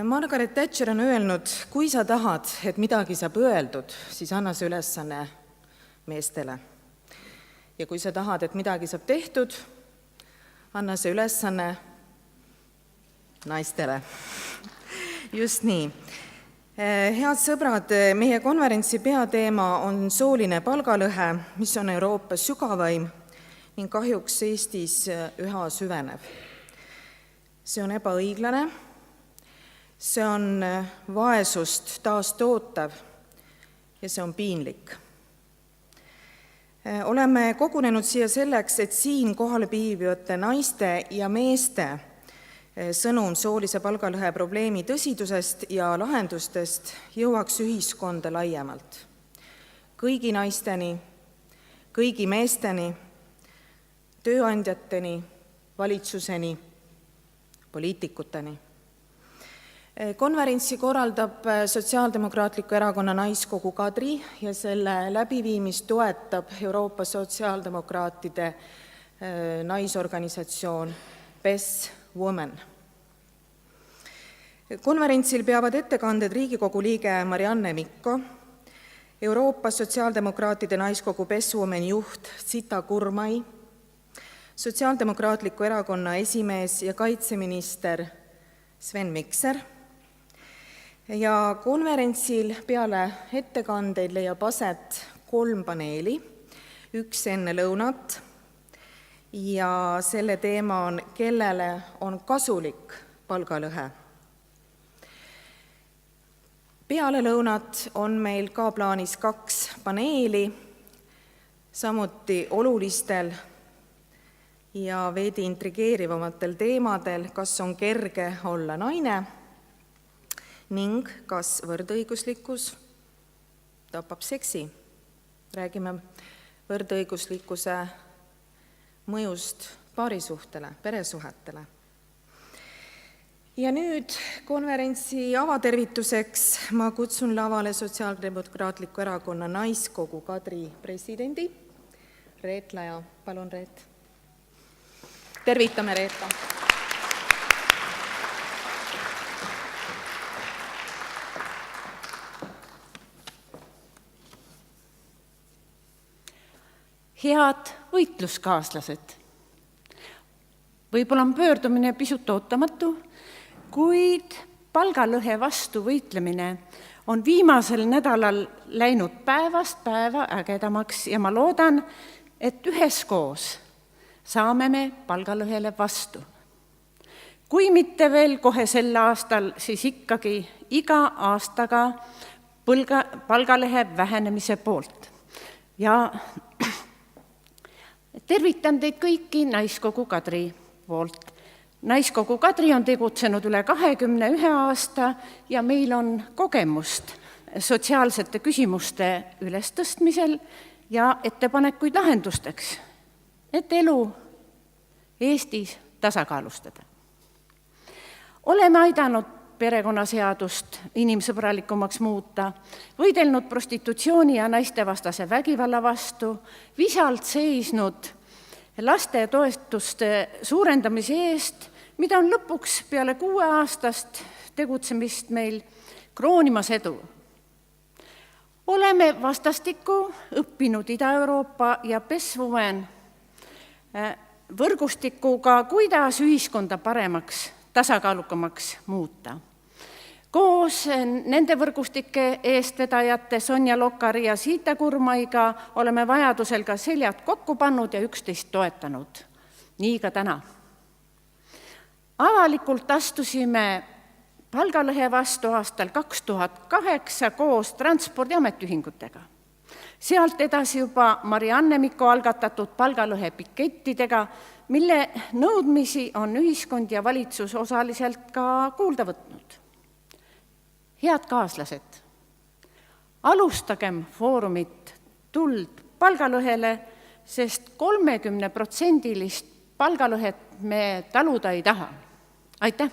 Margaret Thatcher on öelnud, kui sa tahad, et midagi saab öeldud, siis anna see ülesanne meestele. Ja kui sa tahad, et midagi saab tehtud, anna see ülesanne naistele. Just nii. Head sõbrad, meie konverentsi peateema on sooline palgalõhe, mis on Euroopas sügavaim ning kahjuks Eestis üha süvenev. See on ebaõiglane, see on vaesust taastootav ja see on piinlik. Oleme kogunenud siia selleks, et siin kohal viibivate naiste ja meeste sõnum soolise palgalõhe probleemi tõsidusest ja lahendustest jõuaks ühiskonda laiemalt. Kõigi naisteni, kõigi meesteni, tööandjateni, valitsuseni, poliitikuteni. Konverentsi korraldab Sotsiaaldemokraatliku Erakonna naiskogu Kadri ja selle läbiviimist toetab Euroopa sotsiaaldemokraatide naisorganisatsioon Best Women. Konverentsil peavad ettekanded Riigikogu liige Marianne Mikko, Euroopa sotsiaaldemokraatide naiskogu Best Women juht Zita Kurmai, Sotsiaaldemokraatliku Erakonna esimees ja kaitseminister Sven Mikser. Ja konverentsil peale ettekandeid leiab aset 3 paneeli, 1 enne lõunat ja selle teema on, kellele on kasulik palgalõhe. Peale lõunat on meil ka plaanis 2 paneeli, samuti olulistel ja veidi intrigeerivamatel teemadel, kas on kerge olla naine ning kas võrdõiguslikkus tapab seksi. Räägime võrdõiguslikkuse mõjust paarisuhtele, peresuhetele. Ja nüüd konverentsi avatervituseks ma kutsun lavale Sotsiaaldemokraatliku Erakonna naiskogu Kadri presidendi Reet Laja. Palun, Reet. Tervitame Reeta. Head võitluskaaslased. Võib-olla on pöördumine pisut ootamatu, kuid palgalõhe vastu võitlemine on viimasel nädalal läinud päevast päeva ägedamaks ja ma loodan, et üheskoos saame me palgalõhele vastu. Kui mitte veel kohe sel aastal, siis ikkagi iga aastaga palgalõhe vähenemise poolt. Ja tervitan teid kõiki naiskogu Kadri poolt. Naiskogu Kadri on tegutsenud üle 21 aasta ja meil on kogemust sotsiaalsete küsimuste ülestõstmisel ja ettepanekuid lahendusteks, et elu Eestis tasakaalustada. Oleme aidanud perekonnaseadust inimsõbralikumaks muuta, võidelnud prostitutsiooni ja naistevastase vägivalla vastu, visalt seisnud lastetoetuste suurendamise eest, mida on lõpuks peale 6 aastast tegutsemist meil kroonimas edu. Oleme vastastikku õppinud Ida-Euroopa ja Best Women võrgustikuga, kuidas ühiskonda paremaks, tasakaalukamaks muuta. Koos nende võrgustike eestvedajate Sonja Lokari ja Zita Kurmaiga oleme vajadusel ka seljad kokku pannud ja üksteist toetanud. Nii ka täna. Avalikult astusime palgalõhe vastu aastal 2008 koos Transpordi ametiühingutega. Sealt edasi juba Marianne Mikko algatatud palgalõhe pikettidega, mille nõudmisi on ühiskond ja valitsus osaliselt ka kuulda võtnud. Head kaaslased, alustagem foorumit Tuld palgalõhele, sest 30% palgalõhet me taluda ei taha. Aitäh!